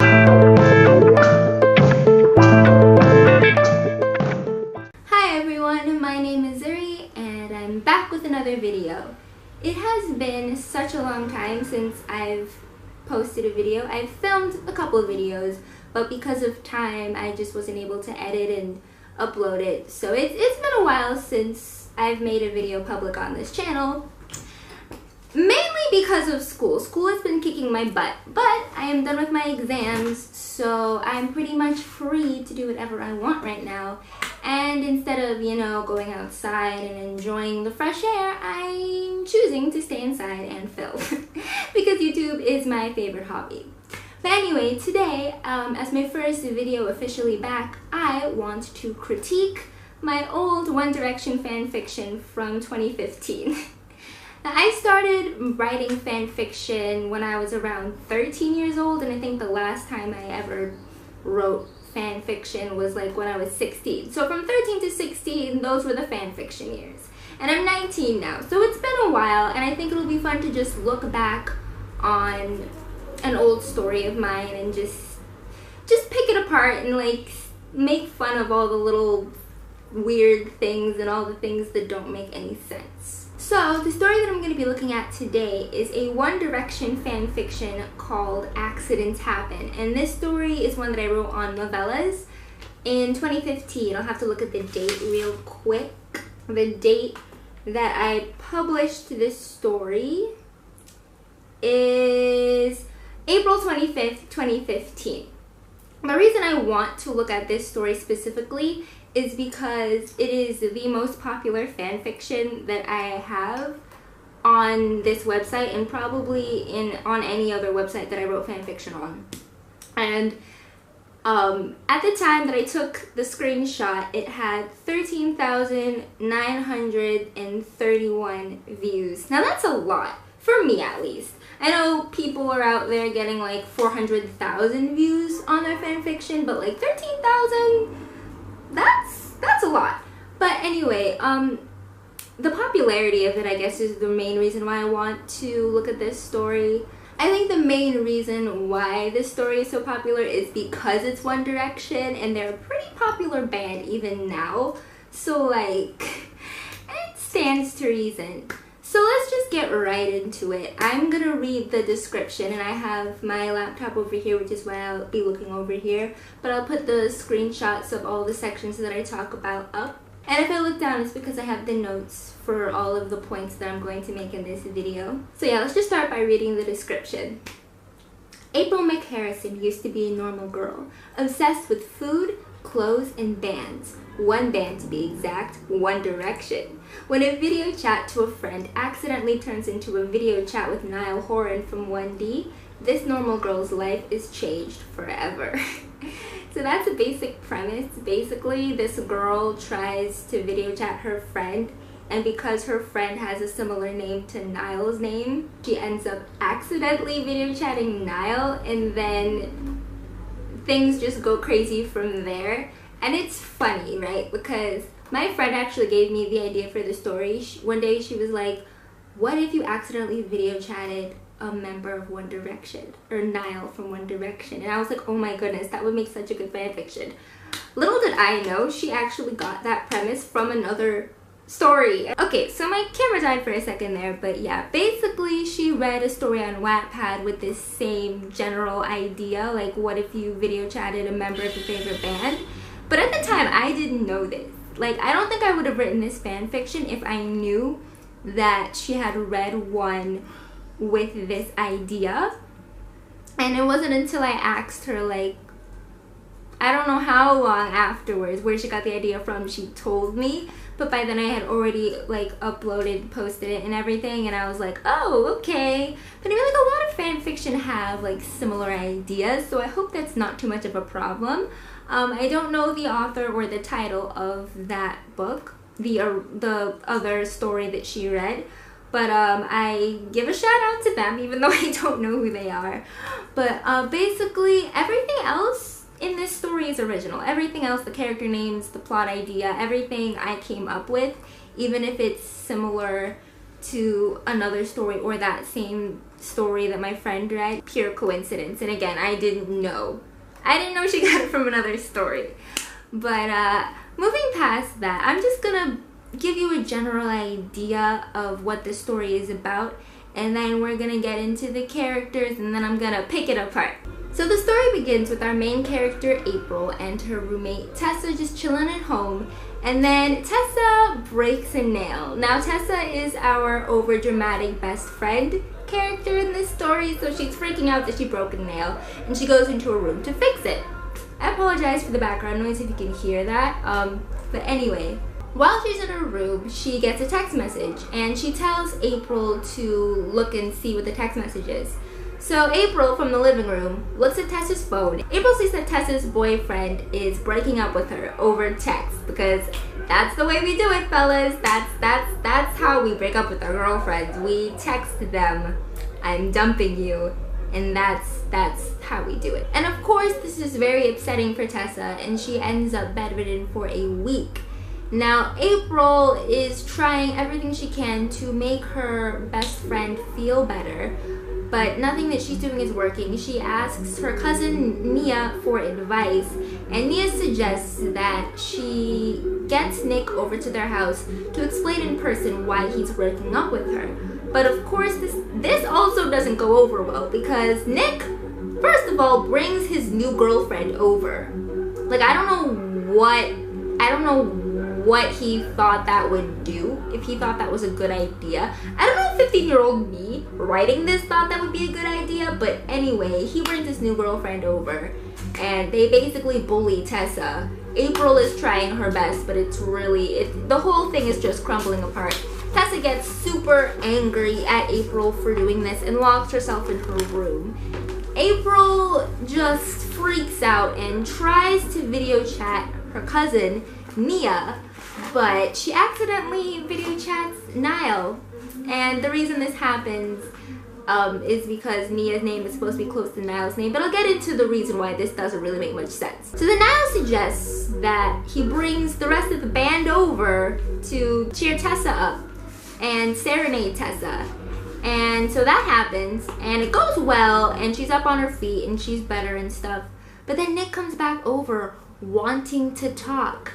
Hi everyone, my name is Zuri and I'm back with another video. It has been such a long time since I've posted a video. I've filmed a couple of videos, but because of time I just wasn't able to edit and upload it. So it's been a while since I've made a video public on this channel. Mainly because of school. School has been kicking my butt, but I am done with my exams, so I'm pretty much free to do whatever I want right now. And instead of, going outside and enjoying the fresh air, I'm choosing to stay inside and film because YouTube is my favorite hobby. But anyway, today, as my first video officially back, I want to critique my old One Direction fan fiction from 2015. Now, I started writing fan fiction when I was around 13 years old, and I think the last time I ever wrote fan fiction was like when I was 16. So from 13 to 16, those were the fan fiction years. And I'm 19 now, so it's been a while, and I think it'll be fun to just look back on an old story of mine and just pick it apart and like make fun of all the little weird things and all the things that don't make any sense. So the story that I'm going to be looking at today is a One Direction fan fiction called Accidents Happen, and this story is one that I wrote on Novellas in 2015. I'll have to look at the date real quick. The date that I published this story is April 25th, 2015. The reason I want to look at this story specifically is because it is the most popular fan fiction that I have on this website and probably on any other website that I wrote fan fiction on. And at the time that I took the screenshot, it had 13,931 views. Now that's a lot, for me at least. I know people are out there getting like 400,000 views on their fan fiction, but like 13,000, that's a lot. But anyway, the popularity of it, I guess, is the main reason why I want to look at this story. I think the main reason why this story is so popular is because it's One Direction, and they're a pretty popular band even now. So like, it stands to reason. So let's just get right into it. I'm gonna read the description, and I have my laptop over here, which is why I'll be looking over here, but I'll put the screenshots of all the sections that I talk about up. And if I look down, it's because I have the notes for all of the points that I'm going to make in this video. So yeah, let's just start by reading the description. April McHarrison used to be a normal girl, obsessed with food, clothes, and bands. One band to be exact, One Direction. When a video chat to a friend accidentally turns into a video chat with Niall Horan from 1D, this normal girl's life is changed forever. So that's a basic premise. Basically, this girl tries to video chat her friend, and because her friend has a similar name to Niall's name, she ends up accidentally video chatting Niall, and then things just go crazy from there. And it's funny, right? Because my friend actually gave me the idea for the story. One day she was like, what if you accidentally video chatted a member of One Direction, or Niall from One Direction? And I was like, oh my goodness, that would make such a good fan fiction. Little did I know, she actually got that premise from another story. Okay, so my camera died for a second there, but yeah, basically she read a story on Wattpad with this same general idea, like what if you video chatted a member of your favorite band? But at the time, I didn't know this. Like, I don't think I would have written this fan fiction if I knew that she had read one with this idea. And it wasn't until I asked her, like, I don't know how long afterwards, where she got the idea from, she told me. But by then I had already, like, posted it and everything, and I was like, oh, okay. But I mean, like, a lot of fan fiction have, like, similar ideas, so I hope that's not too much of a problem. I don't know the author or the title of that book, the other story that she read, but I give a shout out to them, even though I don't know who they are. But basically, everything else in this story is original. Everything else, the character names, the plot idea, everything I came up with, even if it's similar to another story or that same story that my friend read. Pure coincidence. And again, I didn't know she got it from another story. But moving past that, I'm just gonna give you a general idea of what the story is about, and then we're gonna get into the characters, and then I'm gonna pick it apart. So the story begins with our main character April and her roommate Tessa just chilling at home, and then Tessa breaks a nail. Now Tessa is our overdramatic best friend character in this story, so she's freaking out that she broke a nail, and she goes into her room to fix it. I apologize for the background noise if you can hear that, but anyway. While she's in her room, she gets a text message, and she tells April to look and see what the text message is. So April, from the living room, looks at Tessa's phone. April sees that Tessa's boyfriend is breaking up with her over text, because that's the way we do it, fellas. That's how we break up with our girlfriends. We text them, "I'm dumping you," and that's how we do it. And of course, this is very upsetting for Tessa, and she ends up bedridden for a week. Now, April is trying everything she can to make her best friend feel better, but nothing that she's doing is working. She asks her cousin Nia for advice, and Nia suggests that she gets Nick over to their house to explain in person why he's breaking up with her. But of course, this also doesn't go over well, because Nick, first of all, brings his new girlfriend over. Like, I don't know what he thought that would do, if he thought that was a good idea. I don't know if 15-year-old me writing this thought that would be a good idea, but anyway, he brings his new girlfriend over, and they basically bully Tessa. April is trying her best, but the whole thing is just crumbling apart. Tessa gets super angry at April for doing this and locks herself in her room. April just freaks out and tries to video chat her cousin Nia, but she accidentally video chats Niall. And the reason this happens is because Nia's name is supposed to be close to Niall's name, but I'll get into the reason why this doesn't really make much sense. So then Niall suggests that he brings the rest of the band over to cheer Tessa up and serenade Tessa. And so that happens, and it goes well, and she's up on her feet, and she's better and stuff. But then Nick comes back over wanting to talk.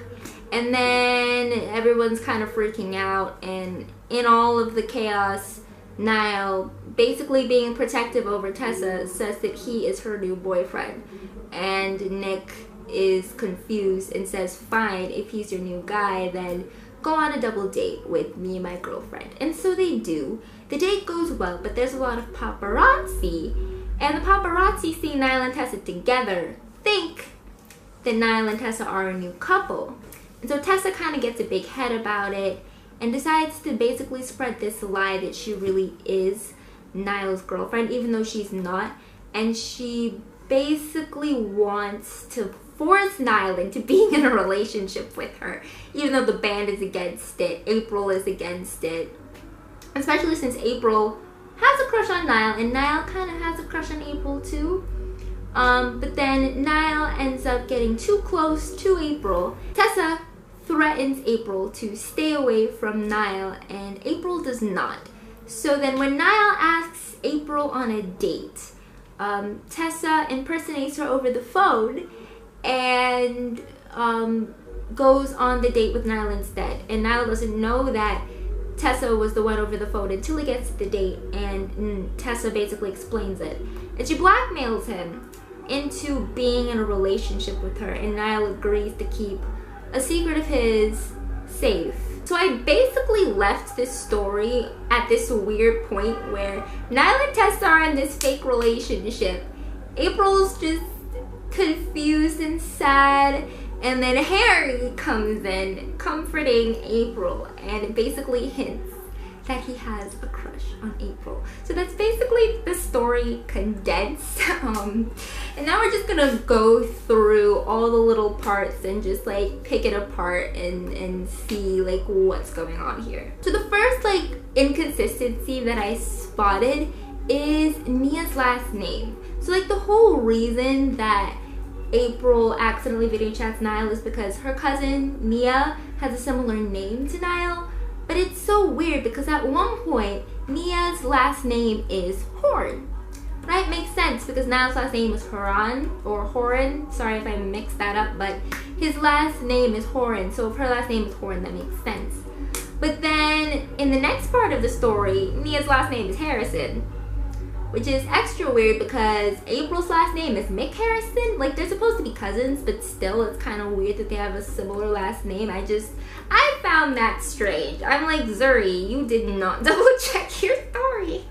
And then everyone's kind of freaking out, and in all of the chaos, Niall, basically being protective over Tessa, says that he is her new boyfriend. And Nick is confused and says, fine, if he's your new guy, then go on a double date with me and my girlfriend. And so they do. The date goes well, but there's a lot of paparazzi, and the paparazzi see Niall and Tessa together, think that Niall and Tessa are a new couple. And so Tessa kind of gets a big head about it and decides to basically spread this lie that she really is Niall's girlfriend, even though she's not. And she basically wants to force Niall into being in a relationship with her, even though the band is against it. April is against it, especially since April has a crush on Niall, and Niall kind of has a crush on April too. But then Niall ends up getting too close to April. Tessa threatens April to stay away from Niall, and April does not. So then when Niall asks April on a date, Tessa impersonates her over the phone and goes on the date with Niall instead. And Niall doesn't know that Tessa was the one over the phone until he gets to the date, and Tessa basically explains it. And she blackmails him into being in a relationship with her, and Niall agrees to keep a secret of his safe. So I basically left this story at this weird point where Niall and Tessa are in this fake relationship. April's just confused and sad, and then Harry comes in comforting April and basically hints that he has a crush on April. So that's basically the story condensed. And now we're just gonna go through all the little parts and just like pick it apart and see like what's going on here. So the first like inconsistency that I spotted is Nia's last name. So like the whole reason that April accidentally video chats Niall is because her cousin Nia has a similar name to Niall, But it's so weird because at one point, Nia's last name is Horn. Right? Makes sense because Niall's last name was Horan or Horan. Sorry if I mixed that up, but his last name is Horan. So if her last name is Horan, that makes sense. But then in the next part of the story, Nia's last name is Harrison, which is extra weird because April's last name is Mick Harrison. Like, they're supposed to be cousins, but still it's kind of weird that they have a similar last name. I found that strange. I'm like, Zuri, you did not double check your story.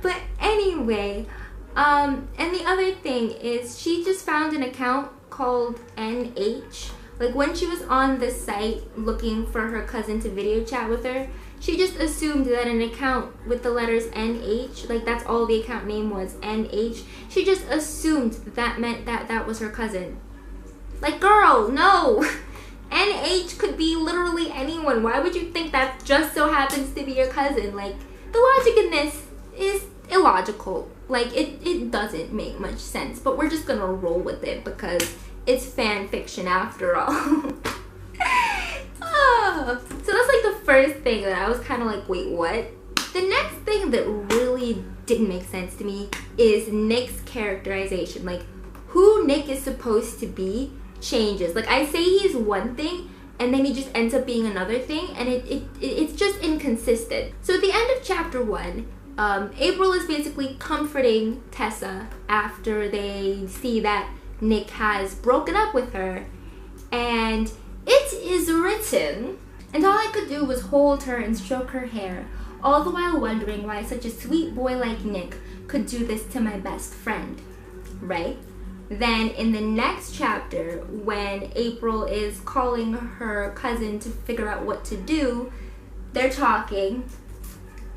But anyway, and the other thing is she just found an account called NH. Like, when she was on the site looking for her cousin to video chat with her, she just assumed that an account with the letters NH, like that's all the account name was, NH. She just assumed that meant that that was her cousin. Like, girl, no. NH could be literally anyone. Why would you think that just so happens to be your cousin? Like, the logic in this is illogical. Like, it doesn't make much sense, but we're just gonna roll with it because it's fan fiction after all. Oh, so that's like the first thing that I was kind of like, wait, what? The next thing that really didn't make sense to me is Nick's characterization. Like, who Nick is supposed to be changes. Like, I say he's one thing and then he just ends up being another thing, and it's just inconsistent. So at the end of chapter 1, April is basically comforting Tessa after they see that Nick has broken up with her, and it is written, and all I could do was hold her and stroke her hair, all the while wondering why such a sweet boy like Nick could do this to my best friend, right? Then in the next chapter, when April is calling her cousin to figure out what to do, they're talking.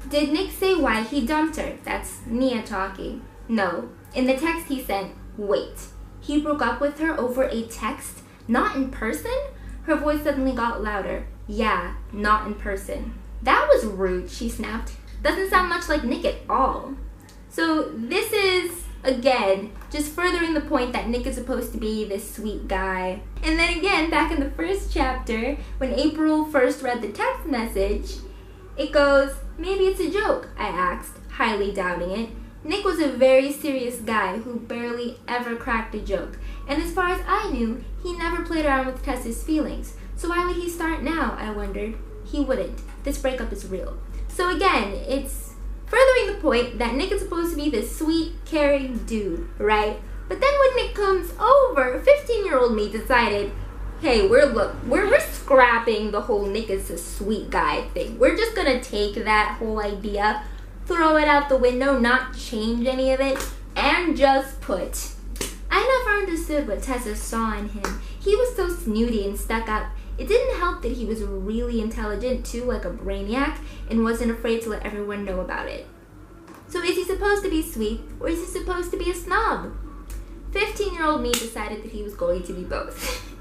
Did Nick say why he dumped her? That's Nia talking. No. In the text he sent, wait. He broke up with her over a text? Not in person? Her voice suddenly got louder. Yeah, not in person. That was rude, she snapped. Doesn't sound much like Nick at all. So this is, again, just furthering the point that Nick is supposed to be this sweet guy. And then again, back in the first chapter, when April first read the text message, it goes, maybe it's a joke, I asked, highly doubting it. Nick was a very serious guy who barely ever cracked a joke. And as far as I knew, he never played around with Tessa's feelings. So why would he start now, I wondered. He wouldn't. This breakup is real. So again, it's furthering the point that Nick is supposed to be this sweet, caring dude, right? But then when Nick comes over, 15-year-old me decided, hey, we're scrapping the whole Nick is a sweet guy thing. We're just gonna take that whole idea, throw it out the window, not change any of it, and just put. I never understood what Tessa saw in him. He was so snooty and stuck up. It didn't help that he was really intelligent too, like a brainiac, and wasn't afraid to let everyone know about it. So is he supposed to be sweet, or is he supposed to be a snob? 15-year-old me decided that he was going to be both.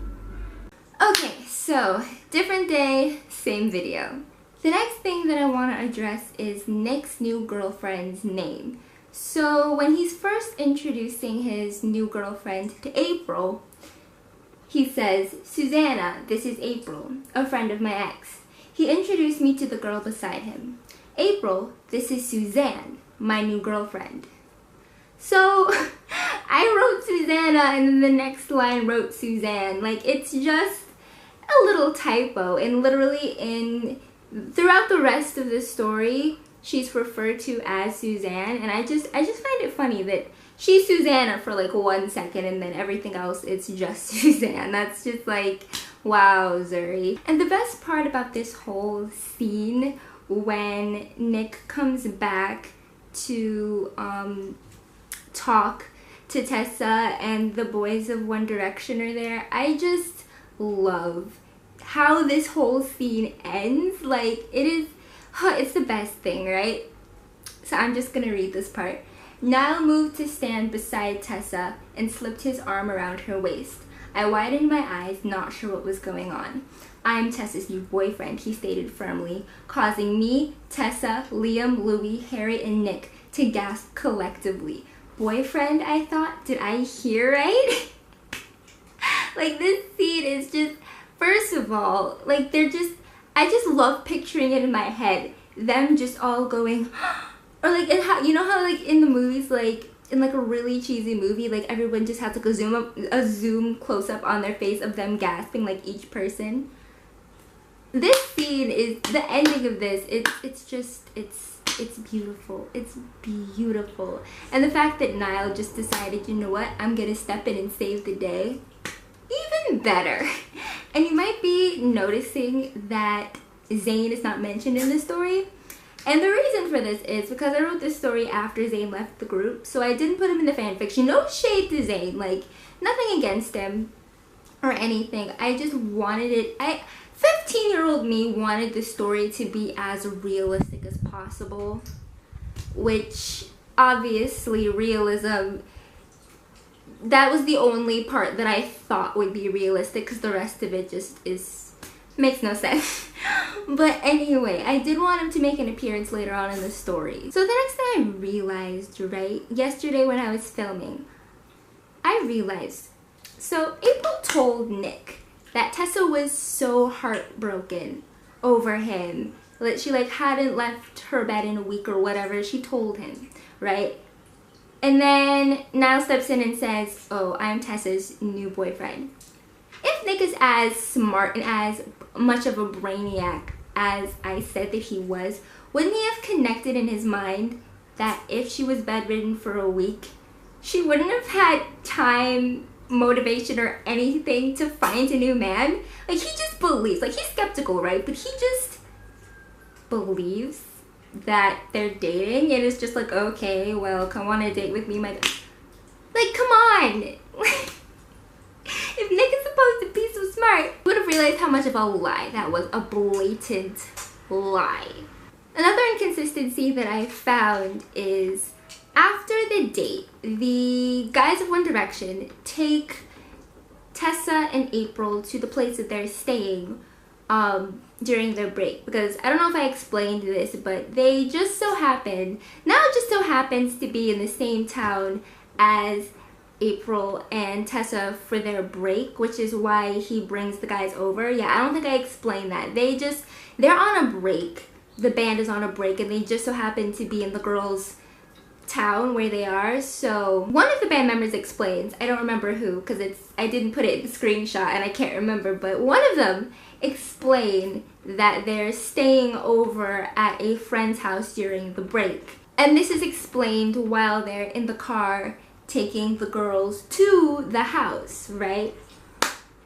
Okay, so different day, same video. The next thing that I want to address is Nick's new girlfriend's name. So when he's first introducing his new girlfriend to April, he says, Susanna, this is April, a friend of my ex. He introduced me to the girl beside him. April, this is Suzanne, my new girlfriend. So I wrote Susanna and then the next line wrote Suzanne. Like, it's just a little typo, and literally throughout the rest of the story, she's referred to as Suzanne, and I just find it funny that she's Susanna for like 1 second and then everything else it's just Suzanne. That's just like, wow, Zuri. And the best part about this whole scene, when Nick comes back to talk to Tessa and the boys of One Direction are there, I just love how this whole scene ends. Like, it's the best thing, right? So I'm just gonna read this part. Niall moved to stand beside Tessa and slipped his arm around her waist. I widened my eyes, not sure what was going on. I'm Tessa's new boyfriend, he stated firmly, causing me, Tessa, Liam, Louie, Harry, and Nick to gasp collectively. Boyfriend, I thought? Did I hear right? Like, this scene is just, first of all, like, they're just, I just love picturing it in my head. Them just all going, or like, you know how like in the movies, like in like a really cheesy movie, like everyone just has like a zoom close up on their face of them gasping, like each person. This scene is the ending of this. It's beautiful. It's beautiful. And the fact that Niall just decided, you know what, I'm gonna step in and save the day, even better. And you might be noticing that Zayn is not mentioned in this story. And the reason for this is because I wrote this story after Zayn left the group, so I didn't put him in the fanfiction. No shade to Zayn, like nothing against him or anything. I just wanted it, 15-year-old me wanted the story to be as realistic as possible, which obviously realism, that was the only part that I thought would be realistic, because the rest of it just makes no sense. But anyway, I did want him to make an appearance later on in the story. So the next thing I realized, right, yesterday when I was filming, I realized, so April told Nick that Tessa was so heartbroken over him that she like hadn't left her bed in a week or whatever. She told him, right? And then Niall steps in and says, oh, I'm Tessa's new boyfriend. If Nick is as smart and as much of a brainiac as I said that he was, wouldn't he have connected in his mind that if she was bedridden for a week, she wouldn't have had time, motivation, or anything to find a new man? Like, he just believes, like, he's skeptical, right? But he just believes that they're dating, and it's just like, okay, well, come on a date with me, my God. Like, come on. If Nick is supposed to be so smart, you would have realized how much of a lie that was. A blatant lie. Another inconsistency that I found is after the date, the guys of One Direction take Tessa and April to the place that they're staying during their break, because I don't know if I explained this, but they just so happen, now it just so happens to be in the same town as April and Tessa for their break, which is why he brings the guys over. Yeah, I don't think I explained that. They're on a break. The band is on a break, and they just so happen to be in the girls' town where they are. So one of the band members explains, I don't remember who, because I didn't put it in the screenshot and I can't remember, but one of them explained that they're staying over at a friend's house during the break. And this is explained while they're in the car taking the girls to the house, right?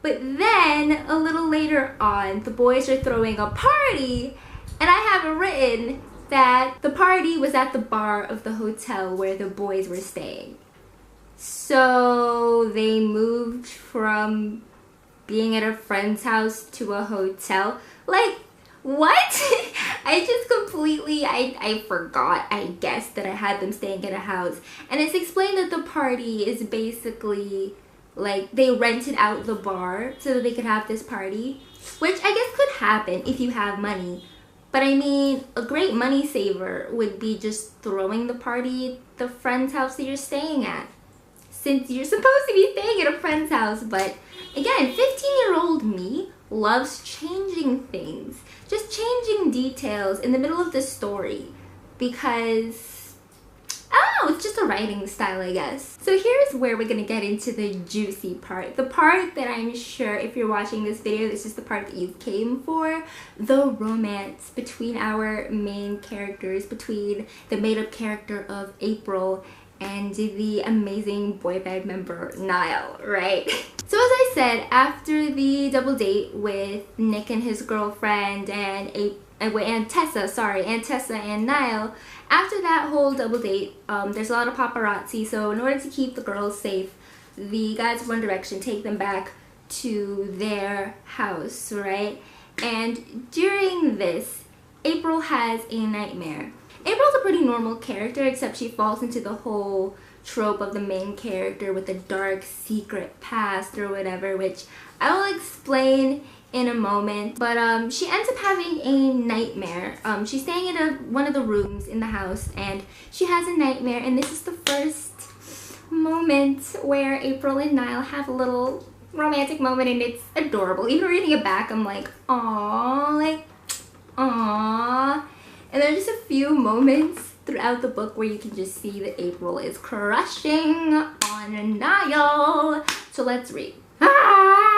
But then a little later on, the boys are throwing a party, and I have it written that the party was at the bar of the hotel where the boys were staying. So they moved from being at a friend's house to a hotel. Like, what? I just completely, I forgot, I guess, that I had them staying at a house. And it's explained that the party is basically, like, they rented out the bar so that they could have this party, which I guess could happen if you have money. But I mean, a great money saver would be just throwing the party at the friend's house that you're staying at, since you're supposed to be staying at a friend's house. But again, 15-year-old me loves changing things, just changing details in the middle of the story, because, I don't know, it's just a writing style, I guess. So here's where we're gonna get into the juicy part. The part that I'm sure if you're watching this video, this is the part that you came for. The romance between our main characters, between the made-up character of April and the amazing boy band member Niall, right? So as I said, after the double date with Nick and his girlfriend and Tessa and Niall, after that whole double date, there's a lot of paparazzi, so in order to keep the girls safe, the guys of One Direction take them back to their house, right? And during this, April has a nightmare. April's a pretty normal character, except she falls into the whole trope of the main character with a dark secret past or whatever, which I will explain in a moment. But she ends up having a nightmare. She's staying in one of the rooms in the house, and she has a nightmare, and this is the first moment where April and Niall have a little romantic moment, and it's adorable. Even reading it back, I'm like, aww, like, Aww. And there are just a few moments throughout the book where you can just see that April is crushing on Niall. So let's read. Ah!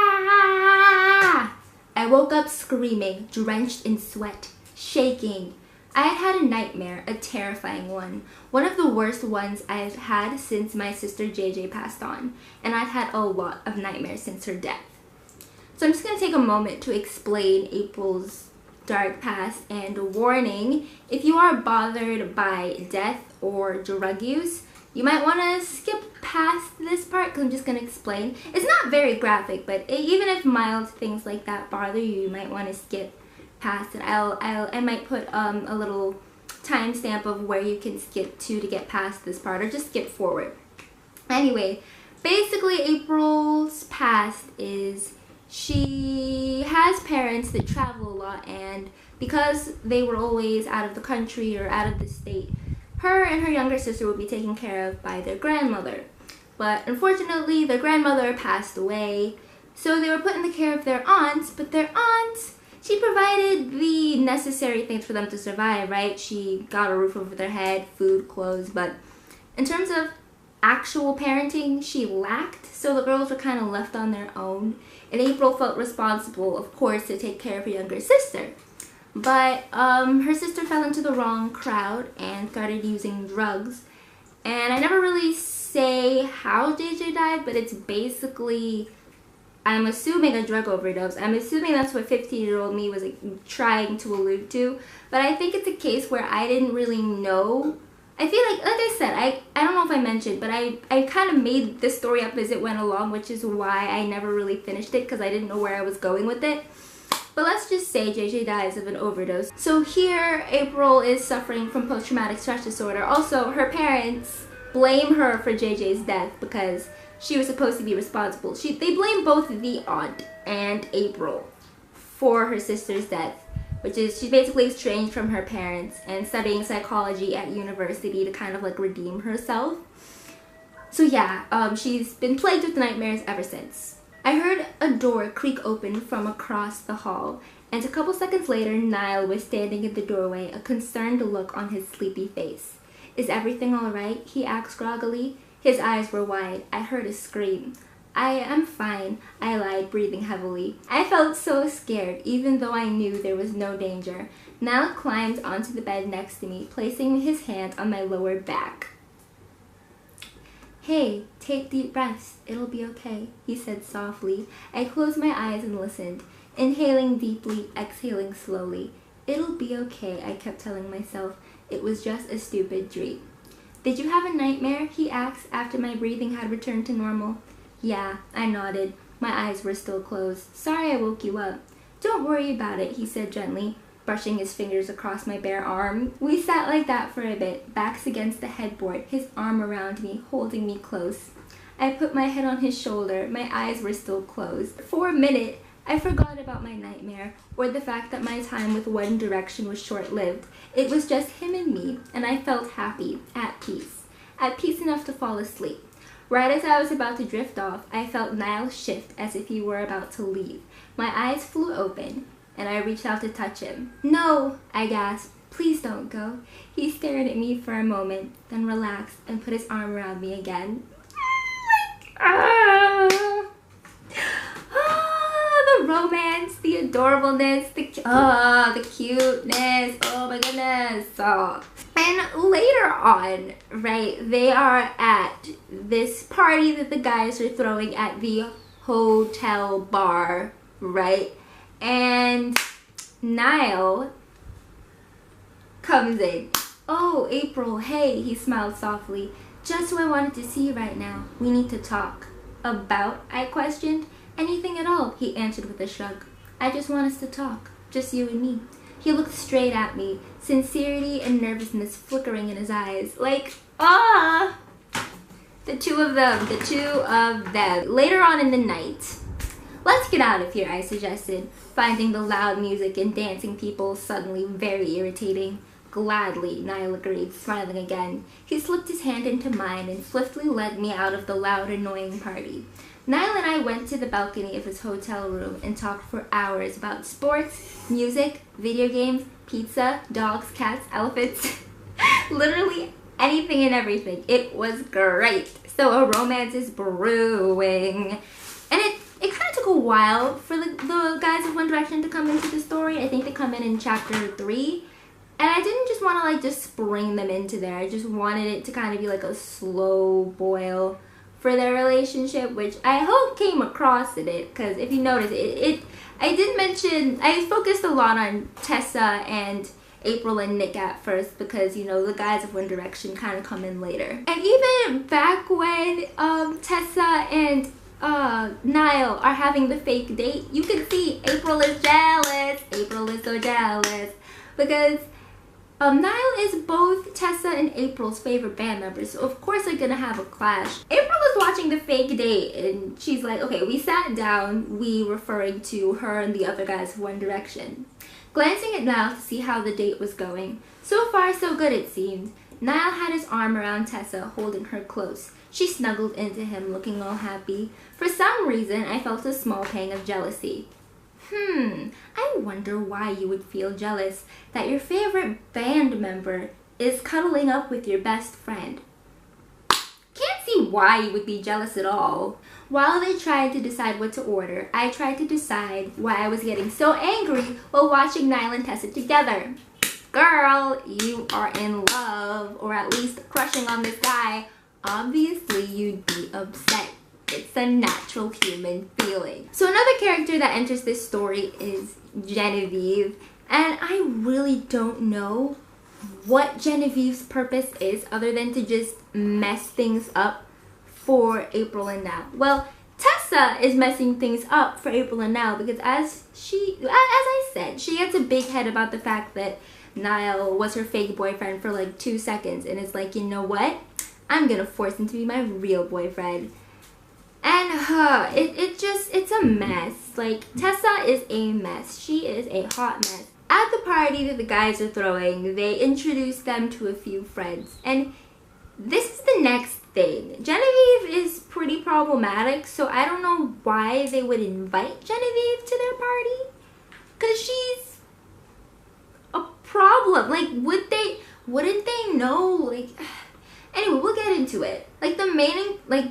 I woke up screaming, drenched in sweat, shaking. I had had a nightmare, a terrifying one of the worst ones I've had since my sister JJ passed on, and I've had a lot of nightmares since her death. So I'm just going to take a moment to explain April's dark past, and a warning, if you are bothered by death or drug use, you might want to skip past this part because I'm just going to explain. It's not very graphic, but even if mild things like that bother you, you might want to skip past it. I might put a little timestamp of where you can skip to get past this part, or just skip forward. Anyway, basically April's past is she has parents that travel a lot, and because they were always out of the country or out of the state, her and her younger sister would be taken care of by their grandmother. But unfortunately, their grandmother passed away, so they were put in the care of their aunts, but their aunt, she provided the necessary things for them to survive, right? She got a roof over their head, food, clothes, but in terms of actual parenting, she lacked, so the girls were kind of left on their own, and April felt responsible, of course, to take care of her younger sister. But her sister fell into the wrong crowd and started using drugs, and I never really say how JJ died, but it's basically, I'm assuming, a drug overdose. I'm assuming that's what 15-year-old me was trying to allude to, but I think it's a case where I didn't really know. I feel like I said, I don't know if I mentioned, but I kind of made this story up as it went along, which is why I never really finished it, because I didn't know where I was going with it. But let's just say JJ dies of an overdose. So here, April is suffering from post-traumatic stress disorder. Also, her parents blame her for JJ's death because she was supposed to be responsible. They blame both the aunt and April for her sister's death, which is she's basically estranged from her parents and studying psychology at university to kind of like redeem herself. So yeah, she's been plagued with nightmares ever since. I heard a door creak open from across the hall, and a couple seconds later, Niall was standing in the doorway, a concerned look on his sleepy face. "Is everything all right?" he asked groggily. His eyes were wide. I heard a scream. "I am fine," I lied, breathing heavily. I felt so scared, even though I knew there was no danger. Niall climbed onto the bed next to me, placing his hand on my lower back. "Hey, take deep breaths. It'll be okay," he said softly. I closed my eyes and listened, inhaling deeply, exhaling slowly. "It'll be okay," I kept telling myself. It was just a stupid dream. "Did you have a nightmare?" he asked after my breathing had returned to normal. "Yeah," I nodded. My eyes were still closed. "Sorry I woke you up." "Don't worry about it," he said gently, brushing his fingers across my bare arm. We sat like that for a bit, backs against the headboard, his arm around me, holding me close. I put my head on his shoulder. My eyes were still closed. For a minute, I forgot about my nightmare, or the fact that my time with One Direction was short-lived. It was just him and me, and I felt happy, at peace enough to fall asleep. Right as I was about to drift off, I felt Niall shift as if he were about to leave. My eyes flew open, and I reached out to touch him. "No," I gasped. "Please don't go." He stared at me for a moment, then relaxed and put his arm around me again. The romance, the adorableness, the cuteness, oh my goodness. And later on, right, they are at this party that the guys are throwing at the hotel bar, right? And Niall comes in. "Oh, April, hey," he smiled softly. "Just who I wanted to see right now. We need to talk." "About?" I questioned. "Anything at all," he answered with a shrug. "I just want us to talk. Just you and me." He looked straight at me, sincerity and nervousness flickering in his eyes. Like, the two of them. Later on in the night, "Let's get out of here," I suggested, finding the loud music and dancing people suddenly very irritating. Gladly, Niall agreed, smiling again. He slipped his hand into mine and swiftly led me out of the loud, annoying party. Niall and I went to the balcony of his hotel room and talked for hours about sports, music, video games, pizza, dogs, cats, elephants, literally anything and everything. It was great. So a romance is brewing. And it kind of took a while for the guys of One Direction to come into the story. I think they come in chapter 3. And I didn't just want to like just spring them into there. I just wanted it to kind of be like a slow boil for their relationship, which I hope came across in it. Because if you notice, I did mention, I focused a lot on Tessa and April and Nick at first because, you know, the guys of One Direction kind of come in later. And even back when Tessa and Niall are having the fake date, you can see April is jealous. April is so jealous because Niall is both Tessa and April's favorite band members, so of course they're gonna have a clash. April is watching the fake date and she's like, okay, we sat down, we referring to her and the other guys of One Direction. Glancing at Niall to see how the date was going. So far so good it seemed. Niall had his arm around Tessa, holding her close. She snuggled into him, looking all happy. For some reason, I felt a small pang of jealousy. I wonder why you would feel jealous that your favorite band member is cuddling up with your best friend. Can't see why you would be jealous at all. While they tried to decide what to order, I tried to decide why I was getting so angry while watching Niall and Tessa together. Girl, you are in love, or at least crushing on this guy. Obviously, you'd be upset. It's a natural human feeling. So another character that enters this story is Genevieve, and I really don't know what Genevieve's purpose is other than to just mess things up for April and Niall. Well, Tessa is messing things up for April and Niall because as I said, she gets a big head about the fact that Niall was her fake boyfriend for like 2 seconds, and it's like, you know what? I'm gonna force him to be my real boyfriend. And it's a mess. Like, Tessa is a mess. She is a hot mess. At the party that the guys are throwing, they introduce them to a few friends. And this is the next thing. Genevieve is pretty problematic, so I don't know why they would invite Genevieve to their party. Because she's a problem. Like, wouldn't they know? Like, anyway, we'll get into it. Like,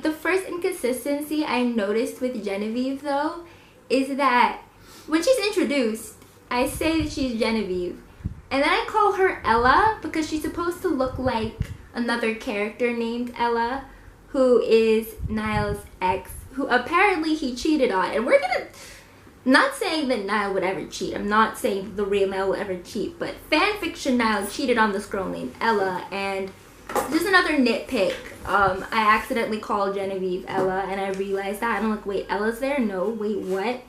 the first inconsistency I noticed with Genevieve, though, is that when she's introduced, I say that she's Genevieve. And then I call her Ella because she's supposed to look like another character named Ella, who is Niall's ex, who apparently he cheated on. And we're gonna... Not saying that Niall would ever cheat. I'm not saying the real Niall will ever cheat. But fanfiction Niall cheated on this girl named Ella, and... just another nitpick. I accidentally called Genevieve Ella, and I realized that. And I'm like, wait, Ella's there? No, wait, what?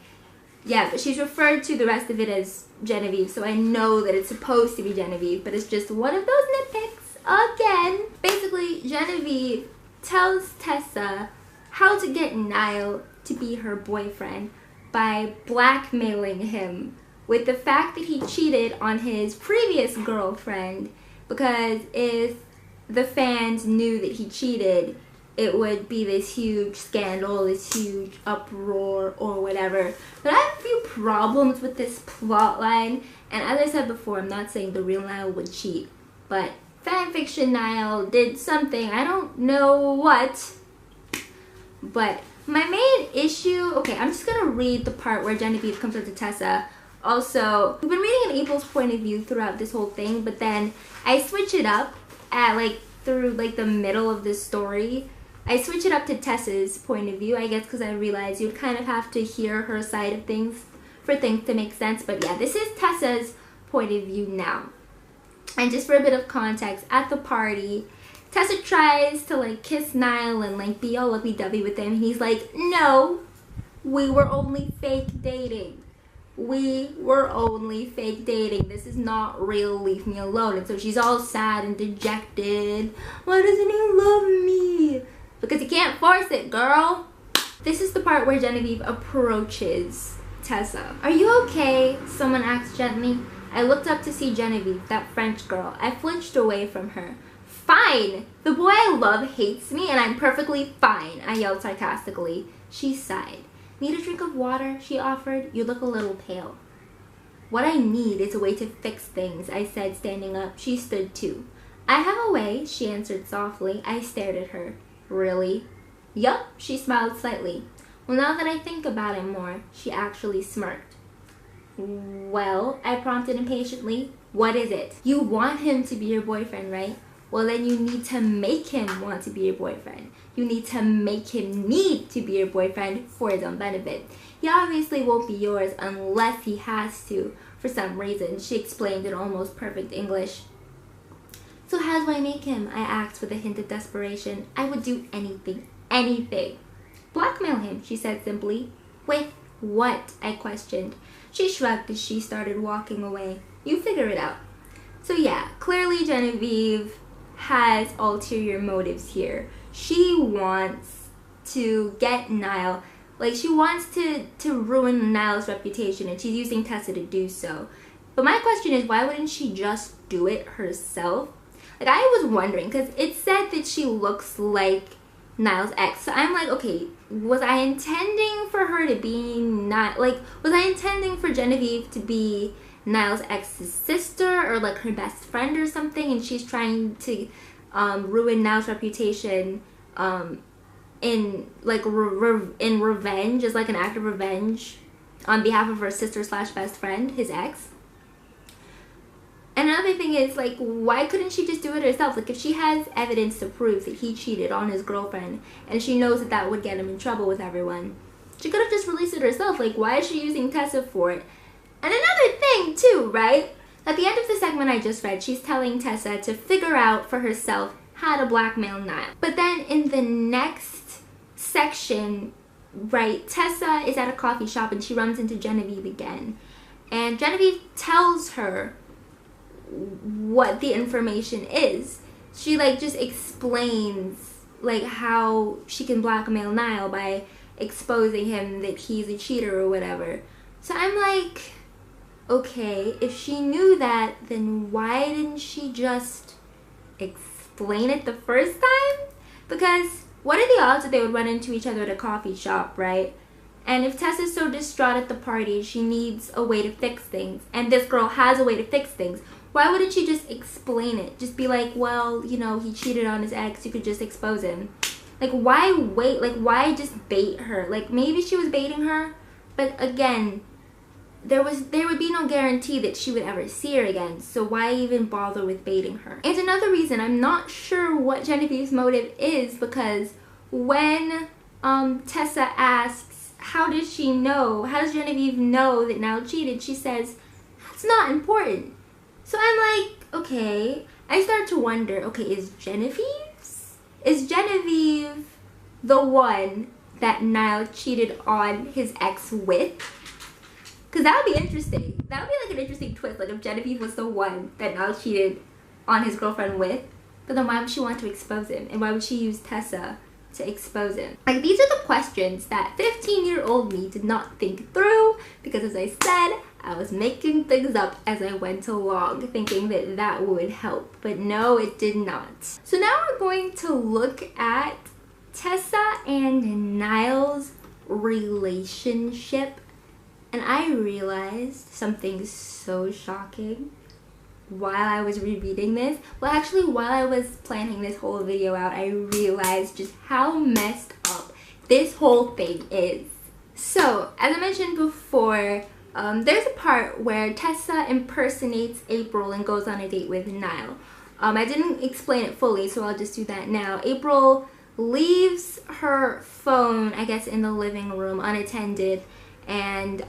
Yeah, but she's referred to the rest of it as Genevieve, so I know that it's supposed to be Genevieve, but it's just one of those nitpicks again. Basically, Genevieve tells Tessa how to get Niall to be her boyfriend by blackmailing him with the fact that he cheated on his previous girlfriend, because if the fans knew that he cheated, it would be this huge scandal, this huge uproar, or whatever. But I have a few problems with this plot line, and as I said before, I'm not saying the real Niall would cheat, but fanfiction Niall did something, I don't know what. But my main issue, okay, I'm just gonna read the part where Genevieve comes up to Tessa. Also, we've been reading in April's point of view throughout this whole thing, but then I switch it up at through the middle of this story. I switch it up to Tessa's point of view, I guess, because I realized you'd kind of have to hear her side of things for things to make sense. But yeah, this is Tessa's point of view now. And just for a bit of context, at the party, Tessa tries to kiss Niall and be all lovey-dovey with him. He's like, no, we were only fake dating. We were only fake dating. This is not real. Leave me alone. And so she's all sad and dejected. Why doesn't he love me? Because he can't force it, girl. This is the part where Genevieve approaches Tessa. Are you okay? Someone asks gently. I looked up to see Genevieve, that French girl. I flinched away from her. Fine! The boy I love hates me and I'm perfectly fine, I yelled sarcastically. She sighed. Need a drink of water? She offered. You look a little pale. What I need is a way to fix things, I said, standing up. She stood too. I have a way, she answered softly. I stared at her. Really? Yup, she smiled slightly. Well, now that I think about it more, she actually smirked. Well, I prompted impatiently. What is it? You want him to be your boyfriend, right? Well, then you need to make him want to be your boyfriend. You need to make him need to be your boyfriend for his own benefit. He obviously won't be yours unless he has to, for some reason, she explained in almost perfect English. So how do I make him? I asked with a hint of desperation. I would do anything, anything. Blackmail him, she said simply. With what? I questioned. She shrugged as she started walking away. You figure it out. So yeah, clearly Genevieve has ulterior motives here. She wants to get Niall, like she wants to ruin Niall's reputation, and she's using Tessa to do so. But my question is, why wouldn't she just do it herself? Like, I was wondering, because it said that she looks like Niall's ex. So I'm like, okay, was I intending for her to be not, like, was I intending for Genevieve to be Niall's ex's sister or like her best friend or something, and she's trying to ruin Niall's reputation in like in revenge, as like an act of revenge on behalf of her sister slash best friend, his ex. And another thing is, like, why couldn't she just do it herself? Like, if she has evidence to prove that he cheated on his girlfriend and she knows that that would get him in trouble with everyone, she could have just released it herself. Like, why is she using Tessa for it? And another thing too, right? At the end of the segment I just read, she's telling Tessa to figure out for herself how to blackmail Niall. But then in the next section, right, Tessa is at a coffee shop and she runs into Genevieve again. And Genevieve tells her what the information is. She like just explains like how she can blackmail Niall by exposing him that he's a cheater or whatever. So I'm like, okay, if she knew that, then why didn't she just explain it the first time? Because what are the odds that they would run into each other at a coffee shop, right? And if Tessa's so distraught at the party, she needs a way to fix things, and this girl has a way to fix things, why wouldn't she just explain it? Just be like, well, you know, he cheated on his ex, you could just expose him. Like, why wait? Like, why just bait her? Like, maybe she was baiting her, but again, there would be no guarantee that she would ever see her again, so why even bother with baiting her? And another reason, I'm not sure what Genevieve's motive is, because when Tessa asks, how does Genevieve know that Niall cheated, she says, that's not important. So I'm like, okay, I start to wonder, okay, is Genevieve the one that Niall cheated on his ex with? Because that would be interesting. That would be like an interesting twist, like if Genevieve was the one that Niall cheated on his girlfriend with, but then why would she want to expose him? And why would she use Tessa to expose him? Like, these are the questions that 15-year-old me did not think through, because as I said, I was making things up as I went along, thinking that that would help, but no, it did not. So now we're going to look at Tessa and Niall's relationship, and I realized something so shocking while I was rereading this. Well, actually, while I was planning this whole video out, I realized just how messed up this whole thing is. So, as I mentioned before, there's a part where Tessa impersonates April and goes on a date with Niall. I didn't explain it fully, so I'll just do that now. April leaves her phone, I guess, in the living room unattended, and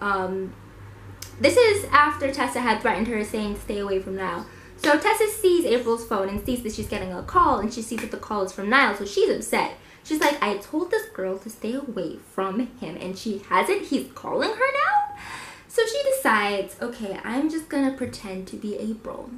this is after Tessa had threatened her, saying stay away from Niall. So Tessa sees April's phone and sees that she's getting a call, and she sees that the call is from Niall, so she's upset. She's like, I told this girl to stay away from him, and she hasn't. He's calling her now? So she decides, okay, I'm just gonna pretend to be April.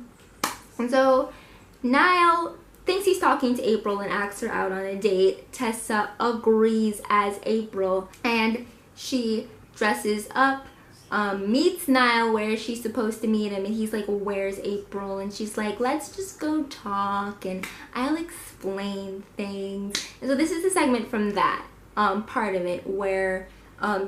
And so Niall thinks he's talking to April and asks her out on a date. Tessa agrees as April, and she dresses up meets Niall where she's supposed to meet him, and he's like, where's April? And she's like, let's just go talk and I'll explain things. And so this is a segment from that part of it where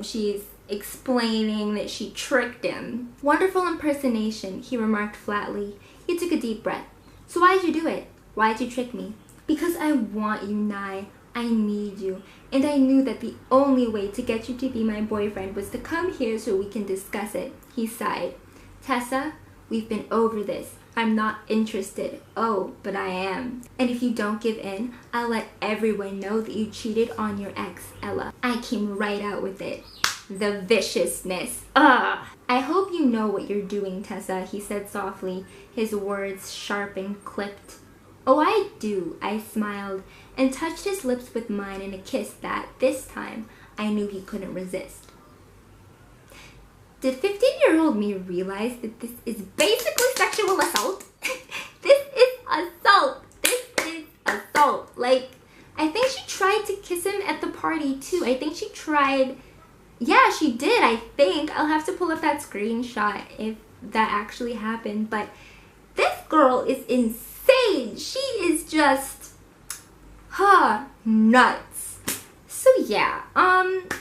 she's explaining that she tricked him. Wonderful impersonation, he remarked flatly. He took a deep breath. So why'd you do it? Why'd you trick me? Because I want you, Nye. I need you. And I knew that the only way to get you to be my boyfriend was to come here so we can discuss it. He sighed. Tessa, we've been over this. I'm not interested. Oh, but I am. And if you don't give in, I'll let everyone know that you cheated on your ex, Ella. I came right out with it. The viciousness. Ugh. I hope you know what you're doing, Tessa, he said softly, his words sharp and clipped. Oh, I do, I smiled, and touched his lips with mine in a kiss that, this time, I knew he couldn't resist. Did 15-year-old me realize that this is basically sexual assault? This is assault! This is assault! Like, I think she tried to kiss him at the party, too. I think she tried... Yeah, she did, I think. I'll have to pull up that screenshot if that actually happened, but this girl is insane. She is just, nuts. So yeah,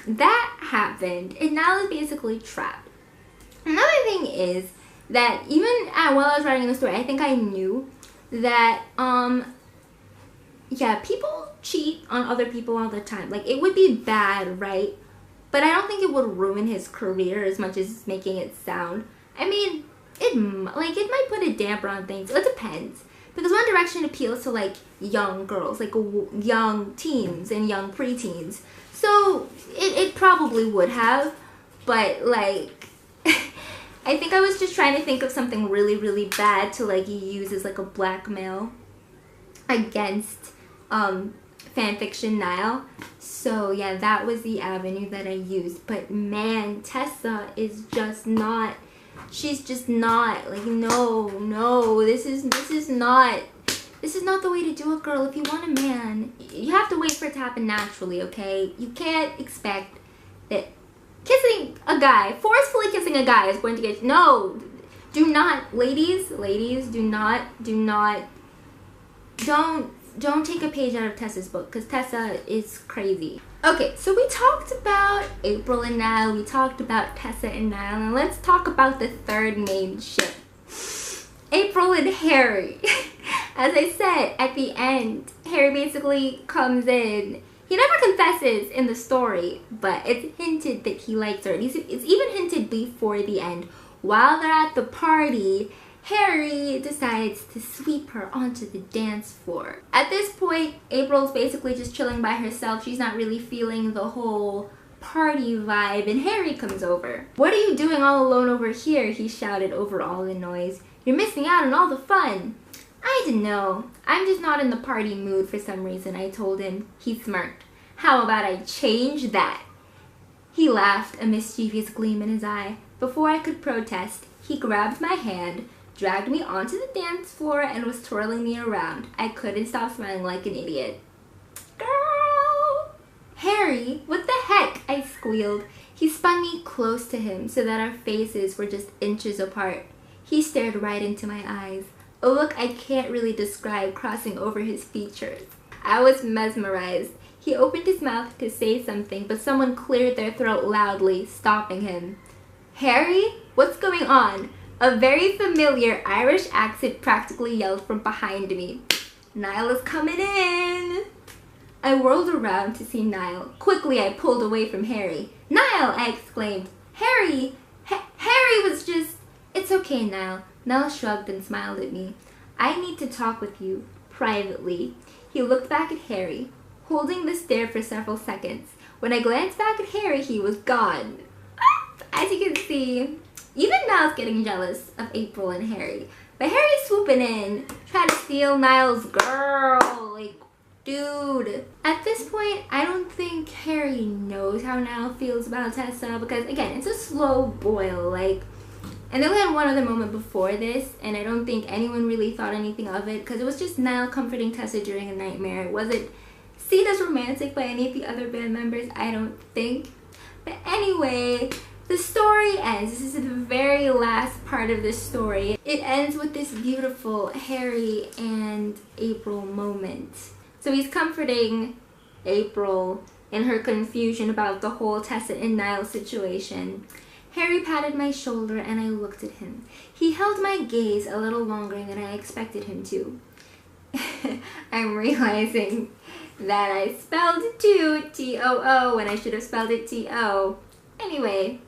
that happened, and Niall is basically trapped. Another thing is that even while I was writing the story, I think I knew that, yeah, people cheat on other people all the time. Like, it would be bad, right? But I don't think it would ruin his career as much as making it sound. I mean, it might put a damper on things. It depends. Because One Direction appeals to, like, young girls, like, young teens and young preteens. So, it probably would have. But, like, I think I was just trying to think of something really, really bad to, like, use as, like, a blackmail against, fanfiction Niall. So yeah, that was the avenue that I used. But man, Tessa is just not, she's just not, like, no, this is not the way to do it, girl. If you want a man, you have to wait for it to happen naturally, okay? You can't expect that kissing a guy, forcefully kissing a guy is going to get, no, do not, ladies, do not, don't take a page out of Tessa's book, because Tessa is crazy. Okay, so we talked about April and Niall, we talked about Tessa and Niall, and let's talk about the third main ship, April and Harry. As I said, at the end, Harry basically comes in. He never confesses in the story, but it's hinted that he likes her. It's even hinted before the end. While they're at the party, Harry decides to sweep her onto the dance floor. At this point, April's basically just chilling by herself. She's not really feeling the whole party vibe, and Harry comes over. "What are you doing all alone over here?" he shouted over all the noise. "You're missing out on all the fun." "I don't know. I'm just not in the party mood for some reason," I told him. He smirked. "How about I change that?" He laughed, a mischievous gleam in his eye. Before I could protest, he grabbed my hand, dragged me onto the dance floor, and was twirling me around. I couldn't stop smiling like an idiot. "Girl!" "Harry, what the heck?" I squealed. He spun me close to him so that our faces were just inches apart. He stared right into my eyes, a look I can't really describe crossing over his features. I was mesmerized. He opened his mouth to say something, but someone cleared their throat loudly, stopping him. "Harry, what's going on?" A very familiar Irish accent practically yelled from behind me. "Niall is coming in." I whirled around to see Niall. Quickly, I pulled away from Harry. "Niall!" I exclaimed. "Harry! Harry was just..." "It's okay, Niall." Niall shrugged and smiled at me. "I need to talk with you, privately." He looked back at Harry, holding the stare for several seconds. When I glanced back at Harry, he was gone. As you can see, even Niall's getting jealous of April and Harry. But Harry's swooping in, trying to steal Niall's girl. Like, dude. At this point, I don't think Harry knows how Niall feels about Tessa. Because, again, it's a slow boil. Like, and they only had one other moment before this. And I don't think anyone really thought anything of it. Because it was just Niall comforting Tessa during a nightmare. It wasn't seen as romantic by any of the other band members, I don't think. But anyway, the story ends. This is the very last part of the story. It ends with this beautiful Harry and April moment. So he's comforting April in her confusion about the whole Tessa and Niall situation. Harry patted my shoulder and I looked at him. He held my gaze a little longer than I expected him to. I'm realizing that I spelled too, T-O-O, when I should have spelled it T-O. Anyway,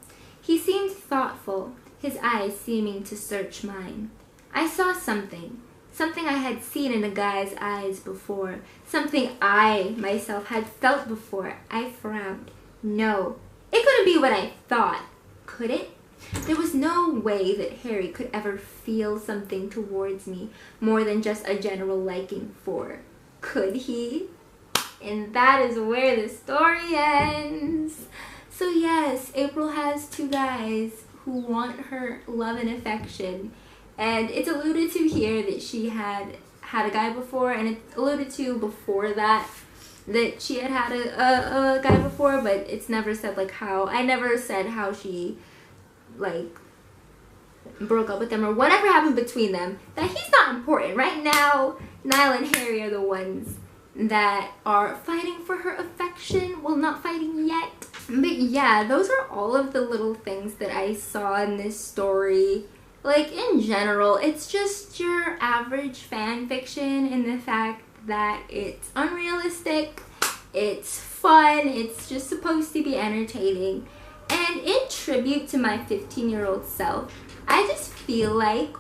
he seemed thoughtful, his eyes seeming to search mine. I saw something I had seen in a guy's eyes before, something I myself had felt before. I frowned. No, it couldn't be what I thought, could it? There was no way that Harry could ever feel something towards me more than just a general liking for. Could he? And that is where the story ends. So yes, April has two guys who want her love and affection. And it's alluded to here that she had a guy before, and it's alluded to before that she had a guy before, but it's never said like how. I never said how she like broke up with them or whatever happened between them. That he's not important. Right now, Niall and Harry are the ones that are fighting for her affection. Well, not fighting yet. But yeah, those are all of the little things that I saw in this story. Like, in general, it's just your average fan fiction in the fact that it's unrealistic, it's fun, it's just supposed to be entertaining. And in tribute to my 15-year-old self, I just feel like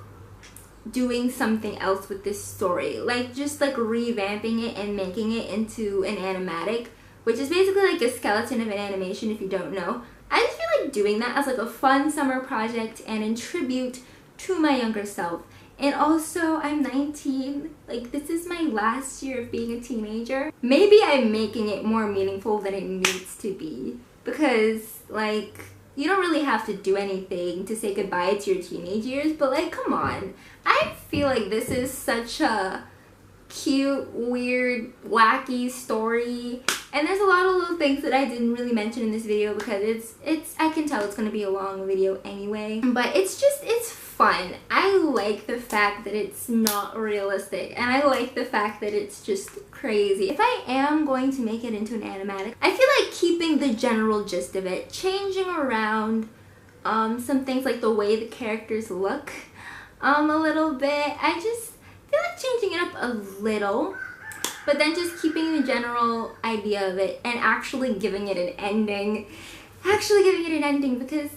doing something else with this story. Like, just like revamping it and making it into an animatic, which is basically like a skeleton of an animation if you don't know. I just feel like doing that as like a fun summer project and in tribute to my younger self. And also, I'm 19. Like, this is my last year of being a teenager. Maybe I'm making it more meaningful than it needs to be. Because, like, you don't really have to do anything to say goodbye to your teenage years. But, like, come on. I feel like this is such a cute, weird, wacky story. And there's a lot of little things that I didn't really mention in this video because I can tell it's going to be a long video anyway. But it's fun. I like the fact that it's not realistic, and I like the fact that it's just crazy. If I am going to make it into an animatic, I feel like keeping the general gist of it, changing around some things like the way the characters look a little bit. I just feel like changing it up a little, but then just keeping the general idea of it and actually giving it an ending. Because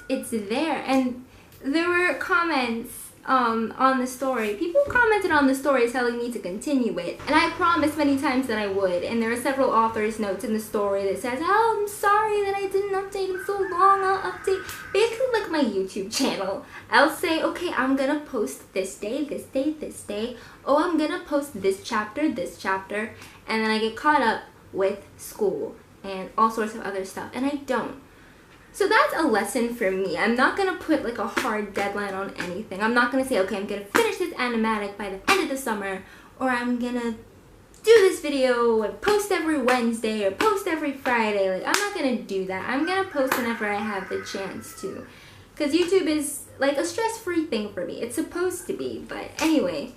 it's there. And there were comments on the story. People commented on the story telling me to continue it, and I promised many times that I would. And there are several authors' notes in the story that says, oh, I'm sorry that I didn't update in so long, I'll update. Basically like my YouTube channel. I'll say, okay, I'm gonna post this day, this day, this day. Oh, I'm gonna post this chapter, and then I get caught up with school and all sorts of other stuff, and I don't. So that's a lesson for me. I'm not going to put like a hard deadline on anything. I'm not going to say, okay, I'm going to finish this animatic by the end of the summer, or I'm going to do this video and post every Wednesday or post every Friday. Like, I'm not going to do that. I'm going to post whenever I have the chance to. Because YouTube is like a stress-free thing for me. It's supposed to be, but anyway.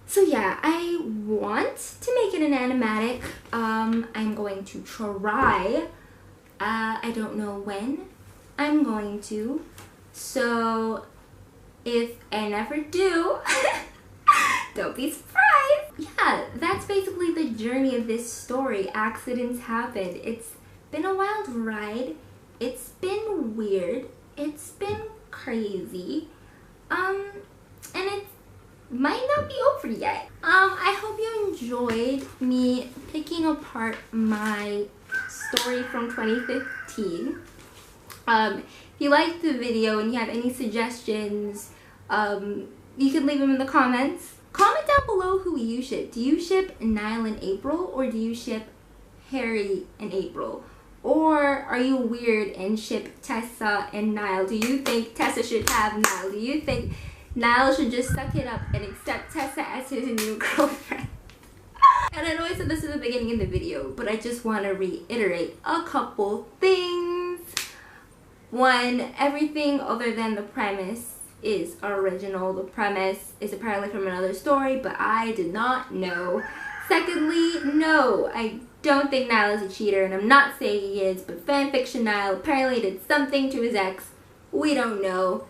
So yeah, I want to make it an animatic. I'm going to try. I don't know when I'm going to, so if I never do, don't be surprised. Yeah, that's basically the journey of this story. Accidents happened. It's been a wild ride. It's been weird. It's been crazy. And it might not be over yet. I hope you enjoyed me picking apart my story from 2015. If you liked the video and you have any suggestions, you can leave them in the comments. Comment down below who you ship. Do you ship Niall and April, or do you ship Harry and April? Or are you weird and ship Tessa and Niall? Do you think Tessa should have Niall? Do you think Niall should just suck it up and accept Tessa as his new girlfriend? And I know I said this in the beginning of the video, but I just want to reiterate a couple things. One, everything other than the premise is original. The premise is apparently from another story, but I did not know. Secondly, no, I don't think Niall is a cheater, and I'm not saying he is, but fanfiction Niall apparently did something to his ex. We don't know.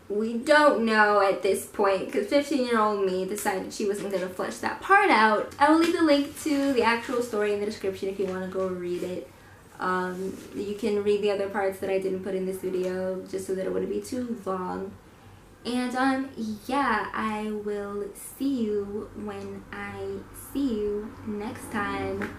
We don't know at this point, because 15-year-old me decided she wasn't going to flesh that part out. I will leave the link to the actual story in the description if you want to go read it. You can read the other parts that I didn't put in this video, just so that it wouldn't be too long. And yeah, I will see you when I see you next time.